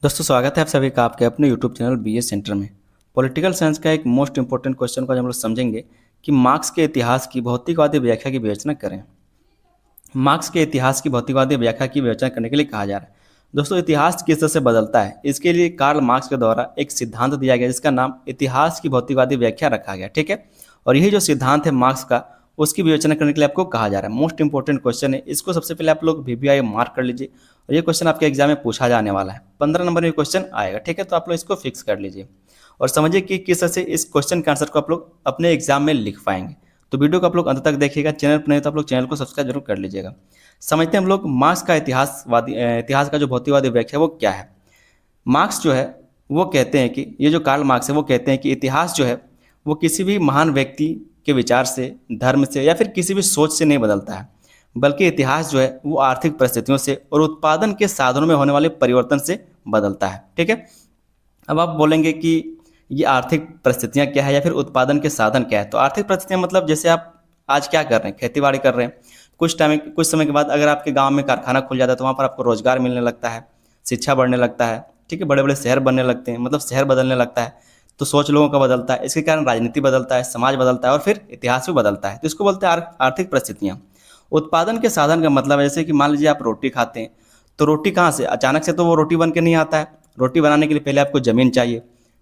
दोस्तों स्वागत है आप सभी का आपके अपने यूट्यूब चैनल बीए सेंटर में। पॉलिटिकल साइंस का एक मोस्ट इंपॉर्टेंट क्वेश्चन को आज हम लोग समझेंगे कि मार्क्स के इतिहास की भौतिकवादी व्याख्या की विवेचना करें। मार्क्स के इतिहास की भौतिकवादी व्याख्या की विवेचना करने के लिए कहा जा रहा है। दोस्तों इतिहास किस तरह से बदलता है, इसके लिए कार्ल मार्क्स के द्वारा एक सिद्धांत दिया गया जिसका नाम इतिहास की भौतिकवादी व्याख्या रखा गया। ठीक है, और यही जो सिद्धांत है मार्क्स का, उसकी विवेचना करने के लिए आपको कहा जा रहा है। मोस्ट इंपॉर्टेंट क्वेश्चन है, इसको सबसे पहले आप लोग VBI मार्क कर लीजिए और ये क्वेश्चन आपके एग्जाम में पूछा जाने वाला है। 15 नंबर में क्वेश्चन आएगा। ठीक है, तो आप लोग इसको फिक्स कर लीजिए और समझिए कि किस तरह से इस क्वेश्चन के आंसर को आप लोग अपने एग्जाम में लिख पाएंगे। तो वीडियो को आप लोग अंत तक देखिएगा। चैनल पर नहीं तो आप लोग चैनल को सब्सक्राइब जरूर कर लीजिएगा। समझते हैं हम लोग मार्क्स का इतिहास का जो भौतिकवादी व्याख्या है वो क्या है। मार्क्स जो है वो कहते हैं कि ये जो कार्ल मार्क्स है वो कहते हैं कि इतिहास जो है वो किसी भी महान व्यक्ति के विचार से, धर्म से या फिर किसी भी सोच से नहीं बदलता है, बल्कि इतिहास जो है वो आर्थिक परिस्थितियों से और उत्पादन के साधनों में होने वाले परिवर्तन से बदलता है। ठीक है, अब आप बोलेंगे कि ये आर्थिक परिस्थितियाँ क्या है या फिर उत्पादन के साधन क्या है। तो आर्थिक परिस्थितियाँ मतलब जैसे आप आज क्या कर रहे हैं, खेती बाड़ी कर रहे हैं, कुछ समय के बाद अगर आपके गांव में कारखाना खुल जाता है तो वहाँ पर आपको रोजगार मिलने लगता है, शिक्षा बढ़ने लगता है। ठीक है, बड़े बड़े शहर बनने लगते हैं, मतलब शहर बदलने लगता है, तो सोच लोगों का बदलता है। इसके कारण राजनीति बदलता है, समाज बदलता है और फिर इतिहास भी बदलता है। तो इसको बोलते हैं आर्थिक परिस्थितियाँ। उत्पादन के साधन का मतलब है जैसे कि मान लीजिए आप रोटी खाते हैं, तो रोटी कहाँ से, अचानक से तो वो रोटी बन के नहीं आता है। रोटी बनाने के लिए पहले आपको ज़मीन चाहिए,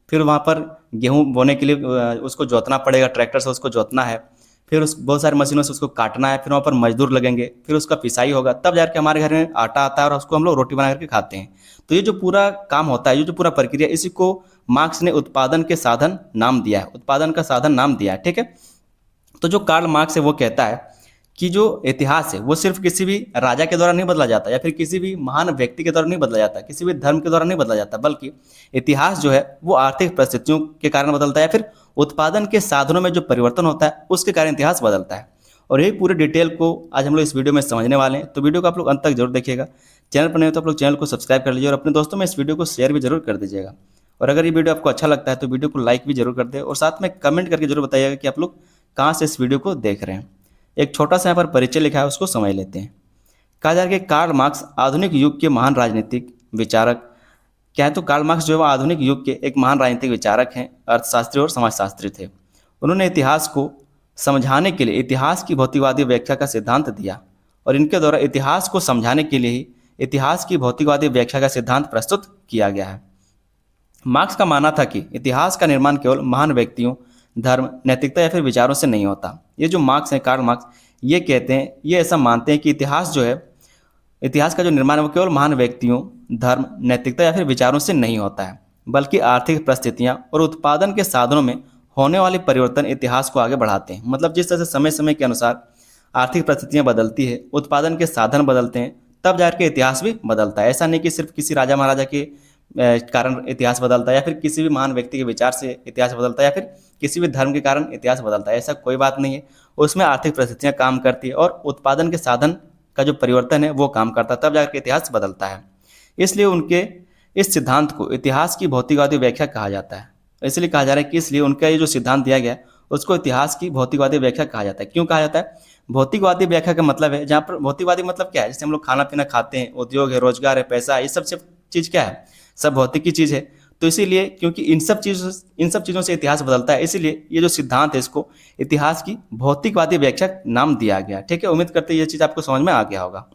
फिर वहाँ पर गेहूँ बोने के लिए उसको जोतना पड़ेगा, ट्रैक्टर से उसको जोतना है, फिर उस बहुत सारी मशीनों से उसको काटना है, फिर वहाँ पर मजदूर लगेंगे, फिर उसका पिसाई होगा, तब जाकर हमारे घर में आटा आता है और उसको हम लोग रोटी बना करके खाते हैं। तो ये जो पूरा काम होता है, ये जो पूरा प्रक्रिया, इसी को मार्क्स ने उत्पादन के साधन नाम दिया है, उत्पादन का साधन नाम दिया है। ठीक है, तो जो कार्ल मार्क्स है वो कहता है कि जो इतिहास है वो सिर्फ किसी भी राजा के द्वारा नहीं बदला जाता या फिर किसी भी महान व्यक्ति के द्वारा नहीं बदला जाता, किसी भी धर्म के द्वारा नहीं बदला जाता, बल्कि इतिहास जो है वो आर्थिक परिस्थितियों के कारण बदलता है या फिर उत्पादन के साधनों में जो परिवर्तन होता है उसके कारण इतिहास बदलता है। और यही पूरे डिटेल को आज हम लोग इस वीडियो में समझने वाले हैं। तो वीडियो को आप लोग अंत तक जरूर देखिएगा। चैनल पर नहीं हो तो आप लोग चैनल को सब्सक्राइब कर लीजिए और अपने दोस्तों में इस वीडियो को शेयर भी जरूर कर दीजिएगा। और अगर ये वीडियो आपको अच्छा लगता है तो वीडियो को लाइक भी जरूर कर दे और साथ में कमेंट करके जरूर बताइएगा कि आप लोग कहाँ से इस वीडियो को देख रहे हैं। एक छोटा सा यहाँ पर परिचय लिखा है, उसको समझ लेते हैं। कहा जा रहा है कि कार्ल मार्क्स आधुनिक युग के महान राजनीतिक विचारक क्या है। तो कार्ल मार्क्स जो है वो आधुनिक युग के एक महान राजनीतिक विचारक हैं, अर्थशास्त्री और समाजशास्त्री थे। उन्होंने इतिहास को समझाने के लिए इतिहास की भौतिकवादी व्याख्या का सिद्धांत दिया और इनके द्वारा इतिहास को समझाने के लिए ही इतिहास की भौतिकवादी व्याख्या का सिद्धांत प्रस्तुत किया गया है। मार्क्स का मानना था कि इतिहास का निर्माण केवल महान व्यक्तियों, धर्म, नैतिकता या फिर विचारों से नहीं होता। ये जो मार्क्स हैं, कार्ल मार्क्स, ये कहते हैं, ये ऐसा मानते हैं कि इतिहास जो है, इतिहास का जो निर्माण है वो केवल महान व्यक्तियों, धर्म, नैतिकता या फिर विचारों से नहीं होता है, बल्कि आर्थिक परिस्थितियां और उत्पादन के साधनों में होने वाले परिवर्तन इतिहास को आगे बढ़ाते हैं। मतलब जिस तरह से समय समय के अनुसार आर्थिक परिस्थितियां बदलती है, उत्पादन के साधन बदलते हैं, तब जाकर इतिहास भी बदलता है। ऐसा नहीं कि सिर्फ किसी राजा महाराजा के कारण इतिहास बदलता है या फिर किसी भी महान व्यक्ति के विचार से इतिहास बदलता है या फिर किसी भी धर्म के कारण इतिहास बदलता है, ऐसा कोई बात नहीं है। उसमें आर्थिक परिस्थितियां काम करती है और उत्पादन के साधन का जो परिवर्तन है वो काम करता है, तब जाकर इतिहास बदलता है। इसलिए उनके इस सिद्धांत को इतिहास की भौतिकवादी व्याख्या कहा जाता है। इसलिए कहा जा रहा है कि इसलिए उनका ये जो सिद्धांत दिया गया है उसको इतिहास की भौतिकवादी व्याख्या कहा जाता है। क्यों कहा जाता है? भौतिकवादी व्याख्या का मतलब है, जहाँ पर भौतिकवादी मतलब क्या है, जैसे हम लोग खाना पीना खाते हैं, उद्योग है, रोजगार है, पैसा है, ये सब चीज़ क्या है, सब भौतिक की चीज़ है। तो इसीलिए क्योंकि इन सब चीज़ों से इतिहास बदलता है, इसीलिए ये जो सिद्धांत है इसको इतिहास की भौतिकवादी व्याख्या नाम दिया गया। ठीक है, उम्मीद करते हैं ये चीज़ आपको समझ में आ गया होगा।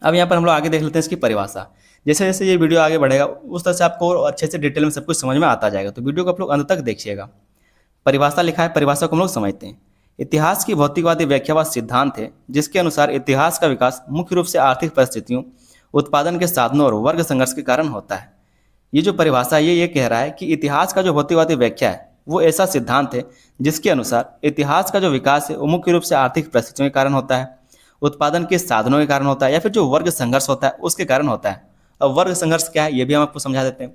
अब यहाँ पर हम लोग आगे देख लेते हैं इसकी परिभाषा। जैसे जैसे ये वीडियो आगे बढ़ेगा उस तरह से आपको और अच्छे से डिटेल में सब कुछ समझ में आता जाएगा। तो वीडियो को आप लोग अंत तक देखिएगा। परिभाषा लिखा है, परिभाषा को हम लोग समझते हैं। इतिहास की भौतिकवादी व्याख्या व सिद्धांत है जिसके अनुसार इतिहास का विकास मुख्य रूप से आर्थिक परिस्थितियों, उत्पादन के साधनों और वर्ग संघर्ष के कारण होता है। ये जो परिभाषा है ये कह रहा है कि इतिहास का जो भौतिकवादी व्याख्या है वो ऐसा सिद्धांत है जिसके अनुसार इतिहास का जो विकास है वो मुख्य रूप से आर्थिक परिस्थितियों के कारण होता है, उत्पादन के साधनों के कारण होता है या फिर जो वर्ग संघर्ष होता है उसके कारण होता है। अब वर्ग संघर्ष क्या है ये भी हम आपको समझा देते हैं।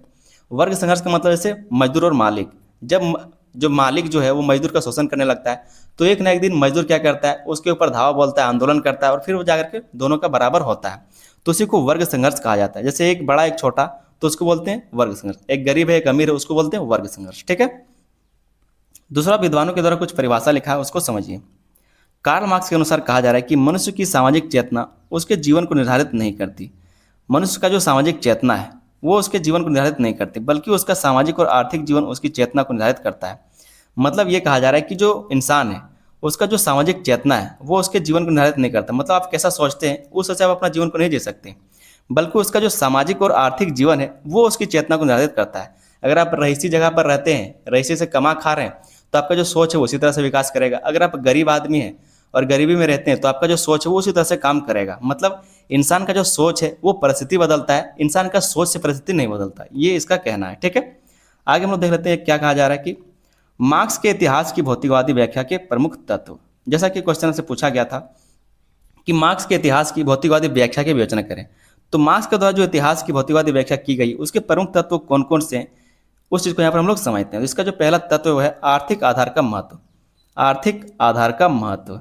वर्ग संघर्ष का मतलब जैसे मजदूर और मालिक, जब जो मालिक जो है वो मजदूर का शोषण करने लगता है तो एक ना एक दिन मजदूर क्या करता है, उसके ऊपर धावा बोलता है, आंदोलन करता है और फिर वो जाकर के दोनों का बराबर होता है। तो उसी को वर्ग संघर्ष कहा जाता है। जैसे एक बड़ा एक छोटा तो उसको बोलते हैं वर्ग संघर्ष, एक गरीब है एक अमीर है उसको बोलते हैं वर्ग संघर्ष। ठीक है, दूसरा विद्वानों के द्वारा कुछ परिभाषा लिखा है उसको समझिए। कार्ल मार्क्स के अनुसार कहा जा रहा है कि मनुष्य की सामाजिक चेतना उसके जीवन को निर्धारित नहीं करती। मनुष्य का जो सामाजिक चेतना है वो उसके जीवन को निर्धारित नहीं करती, बल्कि उसका सामाजिक और आर्थिक जीवन उसकी चेतना को निर्धारित करता है। मतलब ये कहा जा रहा है कि जो इंसान है उसका जो सामाजिक चेतना है वो उसके जीवन को निर्धारित नहीं करता। मतलब आप कैसा सोचते हैं उस हिसाब से आप अपना जीवन को नहीं जी सकते, बल्कि उसका जो सामाजिक और आर्थिक जीवन है वो उसकी चेतना को निर्धारित करता है। अगर आप रईसी जगह पर रहते हैं, रईसी से कमा खा रहे हैं, तो आपका जो सोच है वो उसी तरह से विकास करेगा। अगर आप गरीब आदमी हैं और गरीबी में रहते हैं तो आपका जो सोच है वो उसी तरह से काम करेगा। मतलब इंसान का जो सोच है वो परिस्थिति बदलता है, इंसान का सोच से परिस्थिति नहीं बदलता, ये इसका कहना है। ठीक है, आगे हम लोग देख लेते हैं क्या कहा जा रहा है कि मार्क्स के इतिहास की भौतिकवादी व्याख्या के प्रमुख तत्व। जैसा कि क्वेश्चन से पूछा गया था कि मार्क्स के इतिहास की भौतिकवादी व्याख्या की विवेचना करें, तो मार्क्स के द्वारा जो इतिहास की भौतिकवादी व्याख्या की गई उसके प्रमुख तत्व कौन कौन से हैं, उस चीज़ को यहाँ पर हम लोग समझते हैं। इसका जो पहला तत्व है आर्थिक आधार का महत्व। आर्थिक आधार का महत्व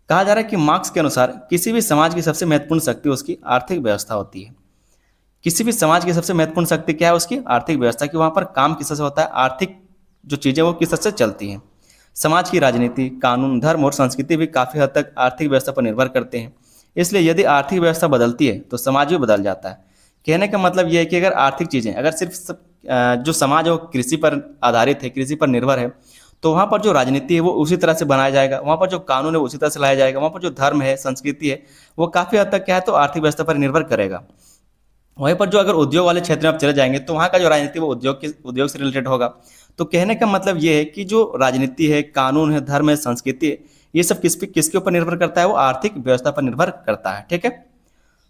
कहा जा रहा है कि मार्क्स के अनुसार किसी भी समाज की सबसे महत्वपूर्ण शक्ति उसकी आर्थिक व्यवस्था होती है। किसी भी समाज की सबसे महत्वपूर्ण शक्ति क्या है, उसकी आर्थिक व्यवस्था, कि वहाँ पर काम किस तरह से होता है, आर्थिक जो चीज़ें वो किस तरह से चलती हैं। समाज की राजनीति, कानून, धर्म और संस्कृति भी काफ़ी हद तक आर्थिक व्यवस्था पर निर्भर करते हैं। इसलिए यदि आर्थिक व्यवस्था बदलती है तो समाज भी बदल जाता है। कहने का मतलब ये है कि अगर आर्थिक चीज़ें, अगर सिर्फ जो समाज है वो कृषि पर आधारित है, कृषि पर निर्भर है, तो वहाँ पर जो राजनीति है वो उसी तरह से बनाया जाएगा, वहाँ पर जो कानून है वो उसी तरह से लाया जाएगा, वहाँ पर जो धर्म है, संस्कृति है, वो काफ़ी हद तक क्या है तो आर्थिक व्यवस्था पर निर्भर करेगा। वहीं पर जो अगर उद्योग वाले क्षेत्र में आप चले जाएंगे तो वहाँ का जो राजनीति वो उद्योग से रिलेटेड होगा। तो कहने का मतलब ये है कि जो राजनीति है, कानून है, धर्म है, संस्कृति है, ये सब किसके ऊपर निर्भर करता है, वो आर्थिक व्यवस्था पर निर्भर करता है। ठीक है,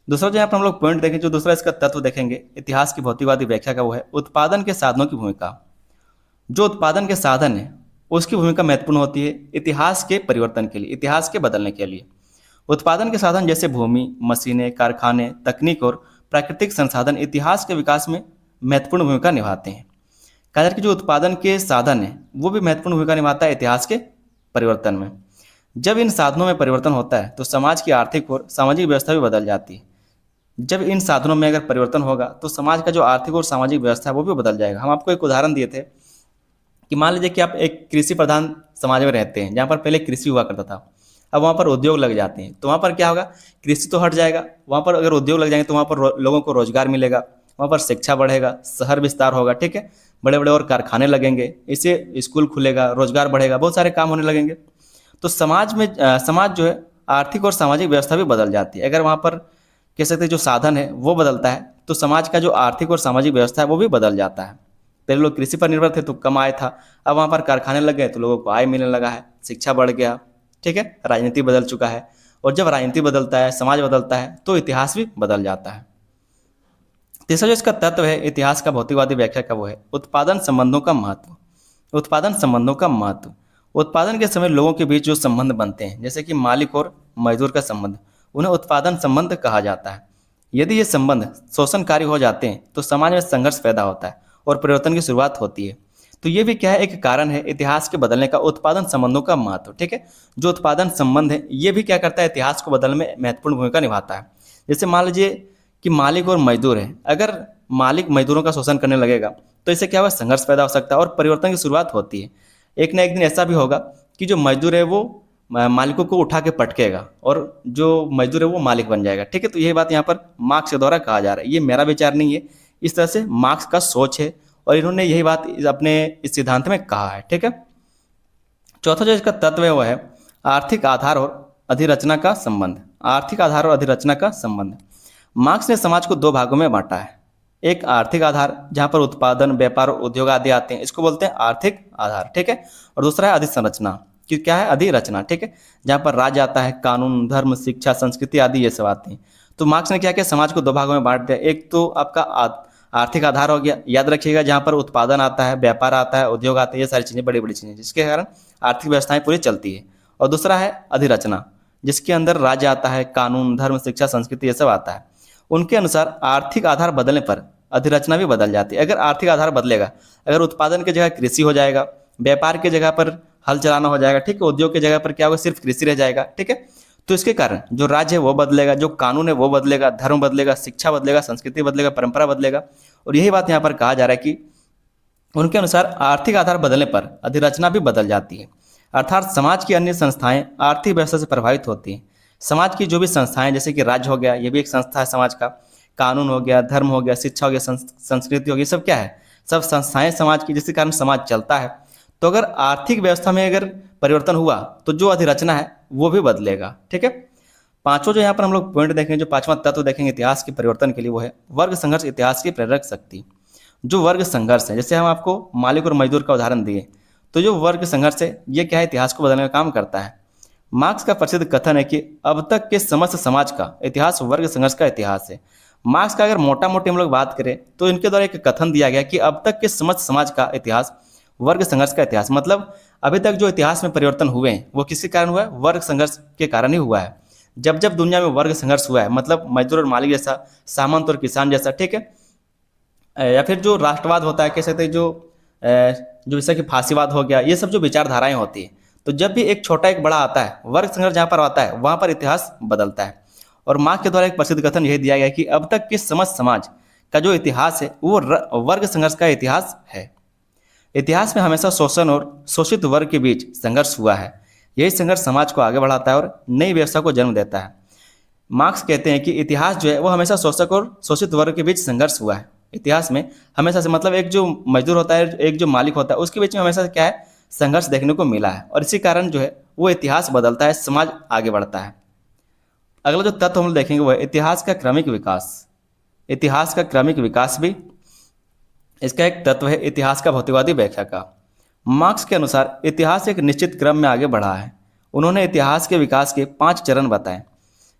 दूसरा जो यहाँ पर हम लोग पॉइंट देखें, जो दूसरा इसका तत्व देखेंगे इतिहास की भौतिकवादी व्याख्या का, वो है उत्पादन के साधनों की भूमिका। जो उत्पादन के साधन है उसकी भूमिका महत्वपूर्ण होती है इतिहास के परिवर्तन के लिए, इतिहास के बदलने के लिए। उत्पादन के साधन जैसे भूमि, मशीनें, कारखाने, तकनीक और प्राकृतिक संसाधन इतिहास के विकास में महत्वपूर्ण भूमिका निभाते हैं। कहा जाता है कि जो उत्पादन के साधन है वो भी महत्वपूर्ण भूमिका निभाता है इतिहास के परिवर्तन में। जब इन साधनों में परिवर्तन होता है तो समाज की आर्थिक और सामाजिक व्यवस्था भी बदल जाती है। जब इन साधनों में अगर परिवर्तन होगा तो समाज का जो आर्थिक और सामाजिक व्यवस्था है वो भी बदल जाएगा। हम आपको एक उदाहरण दिए थे कि मान लीजिए कि आप एक कृषि प्रधान समाज में रहते हैं जहाँ पर पहले कृषि हुआ करता था, अब वहाँ पर उद्योग लग जाते हैं, तो वहाँ पर क्या होगा, कृषि तो हट जाएगा, वहाँ पर अगर उद्योग लग जाएंगे तो वहाँ पर लोगों को रोजगार मिलेगा, वहाँ पर शिक्षा बढ़ेगा, शहर विस्तार होगा। ठीक है, बड़े बड़े और कारखाने लगेंगे, इससे स्कूल खुलेगा, रोजगार बढ़ेगा, बहुत सारे काम होने लगेंगे। तो समाज जो है आर्थिक और सामाजिक व्यवस्था भी बदल जाती है। अगर वहाँ पर कह सकते हैं जो साधन है वो बदलता है तो समाज का जो आर्थिक और सामाजिक व्यवस्था है वो भी बदल जाता है। पहले लोग कृषि पर निर्भर थे तो कम आय था, अब वहाँ पर कारखाने लग गए तो लोगों को आय मिलने लगा है, शिक्षा बढ़ गया। ठीक है, राजनीति बदल चुका है, और जब राजनीति बदलता है, समाज बदलता है, तो इतिहास भी बदल जाता है। तीसरा जो इसका तत्व है इतिहास का भौतिकवादी व्याख्या का, वो है उत्पादन संबंधों का महत्व। उत्पादन संबंधों का महत्व, उत्पादन के समय लोगों के बीच जो संबंध बनते हैं जैसे कि मालिक और मजदूर का संबंध, उन्हें उत्पादन संबंध कहा जाता है। यदि ये संबंध शोषणकारी हो जाते हैं तो समाज में संघर्ष पैदा होता है और परिवर्तन की शुरुआत होती है। तो ये भी क्या है, एक कारण है इतिहास के बदलने का, उत्पादन संबंधों का महत्व। ठीक है, जो उत्पादन संबंध है ये भी क्या करता है, इतिहास को बदलने में महत्वपूर्ण भूमिका निभाता है। जैसे मान लीजिए कि मालिक और मजदूर है, अगर मालिक मजदूरों का शोषण करने लगेगा तो इससे क्या होगा, संघर्ष पैदा हो सकता है और परिवर्तन की शुरुआत होती है। एक ना एक दिन ऐसा भी होगा कि जो मजदूर है वो मालिकों को उठा के पटकेगा और जो मजदूर है वो मालिक बन जाएगा। ठीक है, तो यही बात यहाँ पर मार्क्स के द्वारा कहा जा रहा है, ये मेरा विचार नहीं है, इस तरह से मार्क्स का सोच है और इन्होंने यही बात अपने इस सिद्धांत में कहा है। ठीक है, चौथा जो इसका तत्व है वो है आर्थिक आधार और अधिरचना का संबंध। आर्थिक आधार और अधिरचना का संबंध, मार्क्स ने समाज को दो भागों में बांटा है। एक आर्थिक आधार जहाँ पर उत्पादन, व्यापार और उद्योग आदि आते हैं, इसको बोलते हैं आर्थिक आधार। ठीक है, और दूसरा है अधिसंरचना, कि क्या है, अधिरचना। ठीक है, जहाँ पर राज्य आता है, कानून, धर्म, शिक्षा, संस्कृति आदि ये सब आते हैं। तो मार्क्स ने क्या किया, समाज को दो भागों में बांट दिया। एक तो आपका आर्थिक आधार हो गया, याद रखिएगा, जहाँ पर उत्पादन आता है, व्यापार आता है, उद्योग आता है, ये सारी चीज़ें बड़ी बड़ी चीज़ें जिसके कारण आर्थिक व्यवस्थाएं पूरी चलती है। और दूसरा है अधिरचना, जिसके अंदर राज्य आता है, कानून, धर्म, शिक्षा, संस्कृति ये सब आता है। उनके अनुसार आर्थिक आधार बदलने पर अधिरचना भी बदल जाती है। अगर आर्थिक आधार बदलेगा, अगर उत्पादन की जगह कृषि हो जाएगा, व्यापार की जगह पर हल चलाना हो जाएगा, ठीक है, उद्योग की जगह पर क्या होगा, सिर्फ कृषि रह जाएगा। ठीक है, तो इसके कारण जो राज्य है वो बदलेगा, जो कानून है वो बदलेगा, धर्म बदलेगा, शिक्षा बदलेगा, संस्कृति बदलेगा, परंपरा बदलेगा। और यही बात यहाँ पर कहा जा रहा है कि उनके अनुसार आर्थिक आधार बदलने पर अधिरचना भी बदल जाती है, अर्थात समाज की अन्य संस्थाएं आर्थिक व्यवस्था से प्रभावित होती हैं। समाज की जो भी संस्थाएं, जैसे कि राज्य हो गया, ये भी एक संस्था है समाज का, कानून हो गया, धर्म हो गया, शिक्षा हो गया, संस्कृति हो गई, सब क्या है, सब संस्थाएं समाज की, जिसके कारण समाज चलता है। तो अगर आर्थिक व्यवस्था में अगर परिवर्तन हुआ तो जो अधिरचना है वो भी बदलेगा। ठीक है। पांचों जो यहाँ पर हम लोग पॉइंट देखेंगे, जो पांचवा तत्व देखेंगे इतिहास के परिवर्तन के लिए, वो है वर्ग संघर्ष इतिहास की प्रेरक शक्ति। जो वर्ग संघर्ष है, जैसे हम आपको मालिक और मजदूर का उदाहरण दिए, तो जो वर्ग संघर्ष है ये क्या है, इतिहास को बदलने का काम करता है। मार्क्स का प्रसिद्ध कथन है कि अब तक के समस्त समाज का इतिहास वर्ग संघर्ष का इतिहास है। मार्क्स का अगर मोटा मोटी हम लोग बात करें तो इनके द्वारा एक कथन दिया गया कि अब तक के समस्त समाज का इतिहास वर्ग संघर्ष का इतिहास, मतलब अभी तक जो इतिहास में परिवर्तन हुए हैं वो किसके कारण हुआ है, वर्ग संघर्ष के कारण ही हुआ है। जब जब दुनिया में वर्ग संघर्ष हुआ है, मतलब मजदूर और मालिक जैसा, सामंत और किसान जैसा, ठीक है, या फिर जो राष्ट्रवाद होता है, कह सकते हैं जो जैसा कि फांसीवाद हो गया, ये सब जो विचारधाराएं होती है, तो जब भी एक छोटा एक बड़ा आता है, वर्ग संघर्ष जहाँ पर आता है वहाँ पर इतिहास बदलता है। और मार्क्स के द्वारा एक प्रसिद्ध कथन यही दिया गया कि अब तक के समस्त समाज का जो इतिहास है वो वर्ग संघर्ष का इतिहास है। इतिहास में हमेशा शोषण और शोषित वर्ग के बीच संघर्ष हुआ है। यही संघर्ष समाज को आगे बढ़ाता है और नई व्यवस्था को जन्म देता है। मार्क्स कहते हैं कि इतिहास जो है वो हमेशा शोषक और शोषित वर्ग के बीच संघर्ष हुआ है। इतिहास में हमेशा से, मतलब एक जो मजदूर होता है, एक जो मालिक होता है, उसके बीच में हमेशा क्या है, संघर्ष देखने को मिला है। और इसी कारण जो है वो इतिहास बदलता है, समाज आगे बढ़ता है। अगला जो तत्व हम लोग देखेंगे वो है इतिहास का क्रमिक विकास। इतिहास का क्रमिक विकास भी इसका एक तत्व है इतिहास का भौतिकवादी व्याख्या का। मार्क्स के अनुसार इतिहास एक निश्चित क्रम में आगे बढ़ा है। उन्होंने इतिहास के विकास के 5 चरण बताए।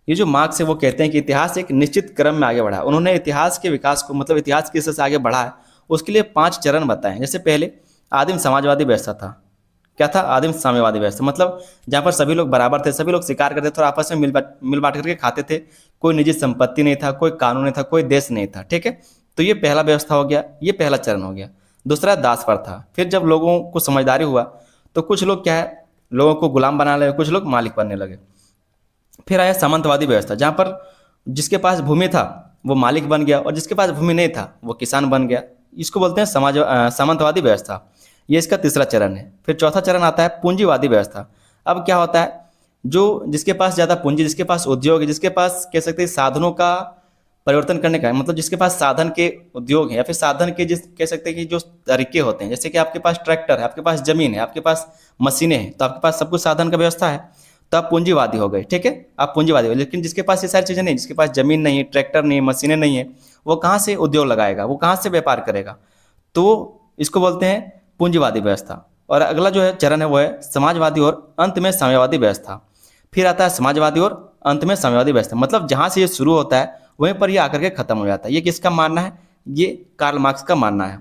ये जो मार्क्स है वो कहते हैं कि इतिहास एक निश्चित क्रम में आगे बढ़ा है। उन्होंने इतिहास के विकास को, मतलब इतिहास किस तरह से आगे बढ़ा है, उसके लिए 5 चरण बताए। जैसे पहले आदिम समाजवादी व्यवस्था था। क्या था? आदिम साम्यवादी व्यवस्था, मतलब जहाँ पर सभी लोग बराबर थे, सभी लोग शिकार करते थे और आपस में मिल बांट करके खाते थे। कोई निजी संपत्ति नहीं था, कोई कानून नहीं था, कोई देश नहीं था। ठीक है, तो ये पहला व्यवस्था हो गया, ये पहला चरण हो गया। दूसरा दास प्रथा। फिर जब लोगों को समझदारी हुआ तो कुछ लोग क्या है, लोगों को गुलाम बना लगे, कुछ लोग मालिक बनने लगे। फिर आया सामंतवादी व्यवस्था, जहाँ पर जिसके पास भूमि था वो मालिक बन गया और जिसके पास भूमि नहीं था वो किसान बन गया। इसको बोलते हैं सामंतवादी व्यवस्था। ये इसका तीसरा चरण है। फिर चौथा चरण आता है पूंजीवादी व्यवस्था। अब क्या होता है, जो जिसके पास ज़्यादा पूंजी, जिसके पास उद्योग है, जिसके पास कह सकते हैं साधनों का परिवर्तन करने का है, मतलब जिसके पास साधन के उद्योग है या फिर साधन के जिस कह सकते हैं कि जो तरीके होते हैं, जैसे कि आपके पास ट्रैक्टर है, आपके पास जमीन है, आपके पास मशीनें हैं, तो आपके पास सब कुछ साधन का व्यवस्था है, तो आप पूंजीवादी हो गए। ठीक है, आप पूंजीवादी हो। लेकिन जिसके पास ये सारी चीज़ें नहीं, जिसके पास जमीन नहीं है, ट्रैक्टर नहीं है, मशीनें नहीं है, वो कहाँ से उद्योग लगाएगा, वो कहाँ से व्यापार करेगा? तो इसको बोलते हैं पूंजीवादी व्यवस्था। और अगला जो है चरण है वो है समाजवादी और अंत में साम्यवादी व्यवस्था। फिर आता है समाजवादी और अंत में साम्यवादी व्यवस्था, मतलब जहाँ से ये शुरू होता है वहीं पर ये आकर के खत्म हो जाता है। ये किसका मानना है? ये कार्ल मार्क्स का मानना है।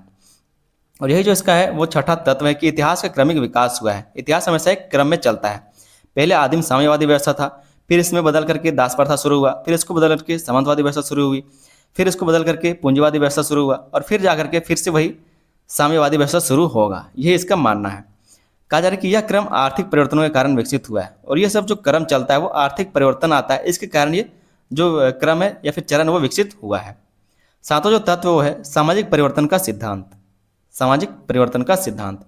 और यही जो इसका है वो छठा तत्व है कि इतिहास का क्रमिक विकास हुआ है। इतिहास हमेशा एक क्रम में चलता है। पहले आदिम साम्यवादी व्यवस्था था, फिर इसमें बदल करके दास प्रथा शुरू हुआ, फिर इसको बदल करके सामंतवादी व्यवस्था शुरू हुई, फिर इसको बदल करके पूंजीवादी व्यवस्था शुरू हुआ और फिर जाकर के फिर से वही साम्यवादी व्यवस्था शुरू होगा। यही इसका मानना है। कहा जा रहा है कि यह क्रम आर्थिक परिवर्तनों के कारण विकसित हुआ है और ये सब जो क्रम चलता है वो आर्थिक परिवर्तन आता है, इसके कारण ये जो क्रम है या फिर चरण वो विकसित हुआ है। सातों जो तत्व वो है सामाजिक परिवर्तन का सिद्धांत। सामाजिक परिवर्तन का सिद्धांत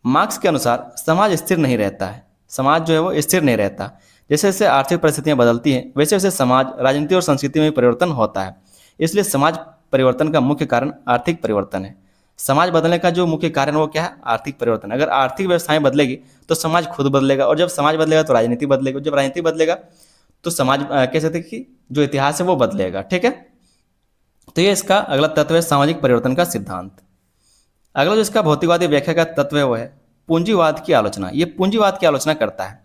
मार्क्स के अनुसार समाज स्थिर नहीं रहता है। समाज जो है वो स्थिर नहीं रहता। जैसे जैसे आर्थिक परिस्थितियां बदलती हैं वैसे वैसे समाज, राजनीति और संस्कृति में परिवर्तन होता है। इसलिए समाज परिवर्तन का मुख्य कारण आर्थिक परिवर्तन है। समाज बदलने का जो मुख्य कारण वो क्या है? आर्थिक परिवर्तन। अगर आर्थिक व्यवस्थाएं बदलेगी तो समाज खुद बदलेगा और जब समाज बदलेगा तो राजनीति बदलेगा, जब राजनीति बदलेगा तो समाज कह सकते हैं कि जो इतिहास है वो बदलेगा। ठीक है, तो ये इसका अगला तत्व है सामाजिक परिवर्तन का सिद्धांत। अगला जो इसका भौतिकवादी व्याख्या का तत्व है वो है पूंजीवाद की आलोचना। ये पूंजीवाद की आलोचना करता है।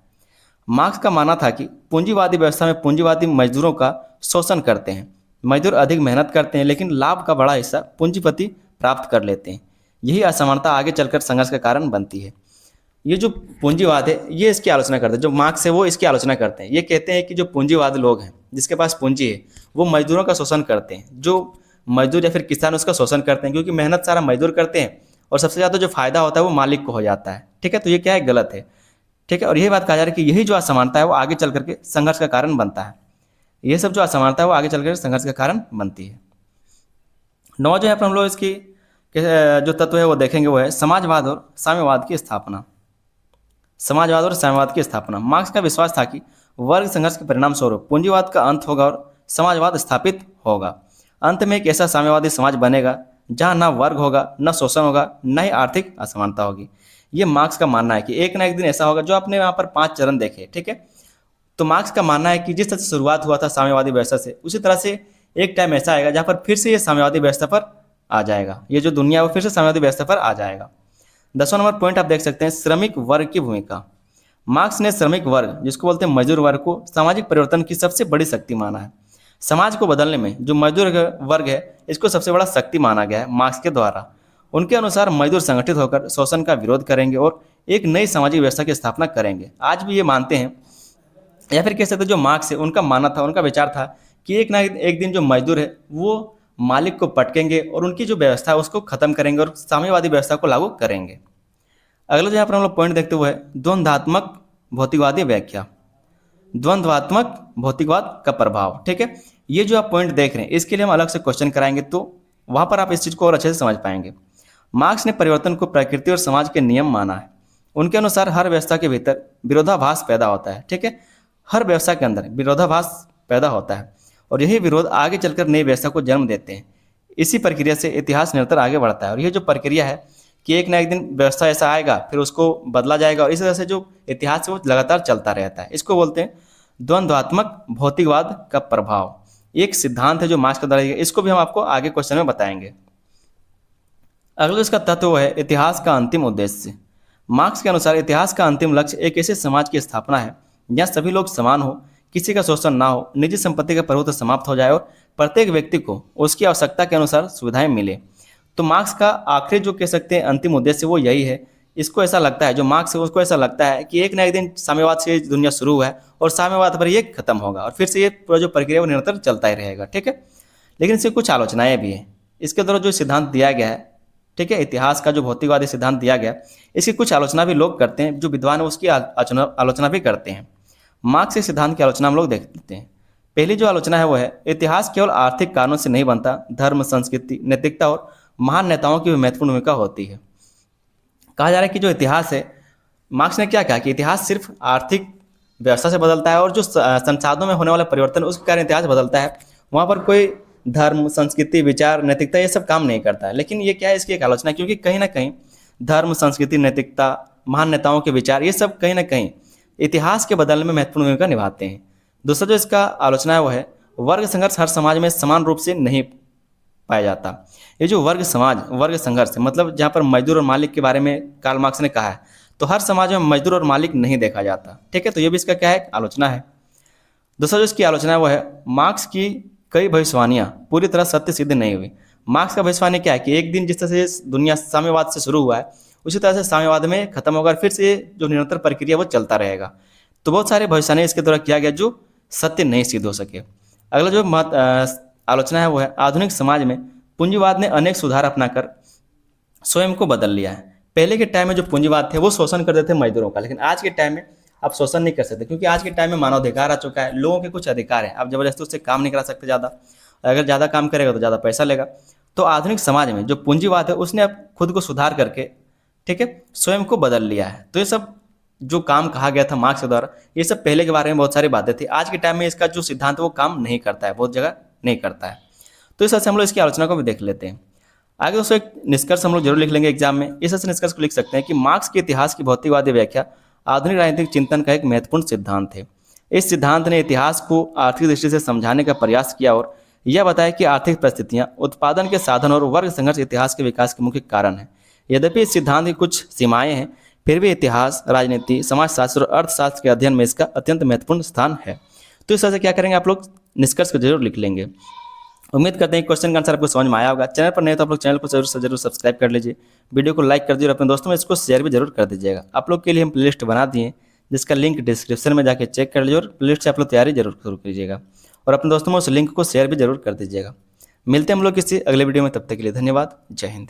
मार्क्स का मानना था कि पूंजीवादी व्यवस्था में पूंजीवादी मजदूरों का शोषण करते हैं। मजदूर अधिक मेहनत करते हैं लेकिन लाभ का बड़ा हिस्सा पूंजीपति प्राप्त कर लेते हैं। यही असमानता आगे चलकर संघर्ष का कारण बनती है। ये जो पूंजीवाद है ये इसकी आलोचना करते हैं। जो मार्क्स है वो इसकी आलोचना करते हैं। ये कहते हैं कि जो पूंजीवाद लोग हैं, जिसके पास पूंजी है, वो मजदूरों का शोषण करते हैं। जो मजदूर या फिर किसान उसका शोषण करते हैं, क्योंकि मेहनत सारा मजदूर करते हैं और सबसे ज़्यादा जो फायदा होता है वो मालिक को हो जाता है। ठीक है, तो ये क्या है? गलत है। ठीक है, और यही बात कहा जा रहा है कि यही जो असमानता है वो आगे चल करके संघर्ष का कारण बनता है। ये सब जो असमानता है वो आगे चल कर संघर्ष का कारण बनती है। नौ जो है हम लोग इसकी जो तत्व है वो देखेंगे वो है समाजवाद और साम्यवाद की स्थापना। समाजवाद और साम्यवाद की स्थापना। मार्क्स का विश्वास था कि वर्ग संघर्ष के परिणाम स्वरूप पूंजीवाद का अंत होगा और समाजवाद स्थापित होगा। अंत में एक ऐसा साम्यवादी समाज बनेगा जहाँ ना वर्ग होगा, ना शोषण होगा, ना ही आर्थिक असमानता होगी। ये मार्क्स का मानना है कि एक ना एक दिन ऐसा होगा। जो आपने यहाँ पर 5 चरण देखे, ठीक है, तो मार्क्स का मानना है कि जिस तरह से शुरुआत हुआ था साम्यवादी व्यवस्था से, उसी तरह से एक टाइम ऐसा आएगा जहाँ पर फिर से ये साम्यवादी व्यवस्था पर आ जाएगा। ये जो दुनिया है वो फिर से साम्यवादी व्यवस्था पर आ जाएगा। 10वां नंबर पॉइंट आप देख सकते हैं, श्रमिक वर्ग की भूमिका। मार्क्स ने श्रमिक वर्ग, जिसको बोलते हैं मजदूर वर्ग, को सामाजिक परिवर्तन की सबसे बड़ी शक्ति माना है। समाज को बदलने में जो मजदूर वर्ग है, इसको सबसे बड़ा शक्ति माना गया है मार्क्स के द्वारा। उनके अनुसार मजदूर संगठित होकर शोषण का विरोध करेंगे और एक नई सामाजिक व्यवस्था की स्थापना करेंगे। आज भी ये मानते हैं, या फिर कह सकते हैं जो मार्क्स है उनका मानना था, उनका विचार था कि एक ना एक दिन जो मजदूर है वो मालिक को पटकेंगे और उनकी जो व्यवस्था है उसको खत्म करेंगे और साम्यवादी व्यवस्था को लागू करेंगे। अगला जो यहाँ पर हम लोग पॉइंट देखते हुए है, द्वंद्वात्मक भौतिकवादी व्याख्या। द्वंद्वात्मक भौतिकवाद का प्रभाव, ठीक है, ये जो आप पॉइंट देख रहे हैं इसके लिए हम अलग से क्वेश्चन कराएंगे, तो वहां पर आप इस चीज को और अच्छे से समझ पाएंगे। मार्क्स ने परिवर्तन को प्रकृति और समाज के नियम माना है। उनके अनुसार हर व्यवस्था के भीतर विरोधाभास पैदा होता है, ठीक है, हर व्यवस्था के अंदर विरोधाभास पैदा होता है और यही विरोध आगे चलकर नई व्यवस्था को जन्म देते हैं। इसी प्रक्रिया से इतिहास निरंतर आगे बढ़ता है और ये जो प्रक्रिया है कि एक ना एक दिन व्यवस्था ऐसा आएगा, फिर उसको बदला जाएगा और इस तरह से जो इतिहास है वो लगातार चलता रहता है। इसको बोलते हैं द्वंद्वात्मक भौतिकवाद का प्रभाव। एक सिद्धांत है जो मार्क्स का द्वारा, इसको भी हम आपको आगे क्वेश्चन में बताएंगे। अगला इसका तत्व वो है इतिहास का अंतिम उद्देश्य। मार्क्स के अनुसार इतिहास का अंतिम लक्ष्य एक ऐसे समाज की स्थापना है जहाँ सभी लोग समान हो, किसी का शोषण ना हो, निजी संपत्ति का प्रभुत्व समाप्त हो जाए और प्रत्येक व्यक्ति को उसकी आवश्यकता के अनुसार सुविधाएं मिले। तो मार्क्स का आखिरी जो कह सकते हैं अंतिम उद्देश्य वो यही है। इसको ऐसा लगता है, जो मार्क्स है उसको ऐसा लगता है कि एक ना एक दिन साम्यवाद से दुनिया शुरू हुआ है और साम्यवाद पर ये खत्म होगा और फिर से ये पूरा जो प्रक्रिया वो निरंतर चलता ही रहेगा, ठीक है। लेकिन इससे कुछ आलोचनाएं भी हैं। इसके द्वारा जो सिद्धांत दिया गया है, ठीक है, इतिहास का जो भौतिकवादी सिद्धांत दिया गया, इसकी कुछ आलोचना भी लोग करते हैं, जो विद्वान है उसकी आलोचना भी करते हैं। मार्क्स के सिद्धांत की आलोचना हम लोग देख लेते हैं। पहली जो आलोचना है वो है इतिहास केवल आर्थिक कारणों से नहीं बनता, धर्म, संस्कृति, नैतिकता और महान नेताओं की भी महत्वपूर्ण भूमिका होती है। कहा जा रहा है कि जो इतिहास है, मार्क्स ने क्या कहा कि इतिहास सिर्फ आर्थिक व्यवस्था से बदलता है और जो संसाधनों में होने वाला परिवर्तन उसके कारण इतिहास बदलता है। वहाँ पर कोई धर्म, संस्कृति, विचार, नैतिकता ये सब काम नहीं करता है। लेकिन ये क्या है, इसकी एक आलोचना है, क्योंकि कहीं ना कहीं धर्म, संस्कृति, नैतिकता, महान नेताओं के विचार, ये सब कहीं ना कहीं इतिहास के बदलने में महत्वपूर्ण भूमिका निभाते हैं। दूसरा जो इसका आलोचना है वो है वर्ग संघर्ष हर समाज में समान रूप से नहीं पाया जाता। ये जो वर्ग संघर्ष है, मतलब जहाँ पर मजदूर और मालिक के बारे में कार्ल मार्क्स ने कहा है, तो हर समाज में मजदूर और मालिक नहीं देखा जाता, ठीक है। तो ये भी इसका क्या है, आलोचना है। दूसरा जो इसकी आलोचना है वो है मार्क्स की कई भविष्यवाणियाँ पूरी तरह सत्य सिद्ध नहीं हुई। मार्क्स का भविष्यवाणी क्या है कि एक दिन जिस तरह से दुनिया साम्यवाद से शुरू हुआ है उसी तरह से साम्यवाद में खत्म होगा, फिर से जो निरंतर प्रक्रिया वो चलता रहेगा। तो बहुत सारे भविष्यवाणी इसके द्वारा किया गया जो सत्य नहीं सिद्ध हो सके। अगला जो आलोचना है वो है आधुनिक समाज में पूंजीवाद ने अनेक सुधार अपनाकर स्वयं को बदल लिया है। पहले के टाइम में जो पूंजीवाद थे वो शोषण करते थे मजदूरों का, लेकिन आज के टाइम में आप शोषण नहीं कर सकते, क्योंकि आज के टाइम में मानवाधिकार आ चुका है। लोगों के कुछ अधिकार हैं, आप जबरदस्ती उससे काम नहीं करा सकते ज़्यादा। अगर ज़्यादा काम करेगा तो ज़्यादा पैसा लेगा। तो आधुनिक समाज में जो पूंजीवाद है उसने अब खुद को सुधार करके, ठीक है, स्वयं को बदल लिया है। तो ये सब जो काम कहा गया था मार्क्स के द्वारा, ये सब पहले के बारे में बहुत सारी बातें थी। आज के टाइम में इसका जो सिद्धांत है वो काम नहीं करता है, बहुत जगह नहीं करता है। तो इस तरह से हम लोग इसकी आलोचना को भी देख लेते हैं। आगे दोस्तों एक निष्कर्ष हम लोग जरूर लिख लेंगे एग्जाम में। इस तरह से निष्कर्ष को लिख सकते हैं कि मार्क्स के इतिहास की भौतिकवादी व्याख्या आधुनिक राजनीतिक चिंतन का एक महत्वपूर्ण सिद्धांत है। इस सिद्धांत ने इतिहास को आर्थिक दृष्टि से समझाने का प्रयास किया और यह बताया कि आर्थिक परिस्थितियां, उत्पादन के साधन और वर्ग संघर्ष इतिहास के विकास के मुख्य कारण हैं। यद्यपि इस सिद्धांत की कुछ सीमाएं हैं, फिर भी इतिहास, राजनीति, समाजशास्त्र और अर्थशास्त्र के अध्ययन में इसका अत्यंत महत्वपूर्ण स्थान है। तो इस तरह से क्या करेंगे, आप लोग निष्कर्ष को जरूर लिख लेंगे। उम्मीद करते हैं क्वेश्चन का आंसर आपको समझ में आया होगा। चैनल पर नहीं तो आप लोग चैनल को जरूर सब्सक्राइब कर लीजिए, वीडियो को लाइक कर दीजिए और अपने दोस्तों में इसको शेयर भी जरूर कर दीजिएगा। आप लोग के लिए हम प्लेलिस्ट बना दिए जिसका लिंक डिस्क्रिप्शन में जाके चेक कर लीजिए और प्लेलिस्ट से आप लोग तैयारी जरूर शुरू कीजिएगा और अपने दोस्तों में उस लिंक को शेयर भी जरूर कर दीजिएगा। मिलते हैं हम लोग किसी अगले वीडियो में, तब तक के लिए धन्यवाद। जय हिंद।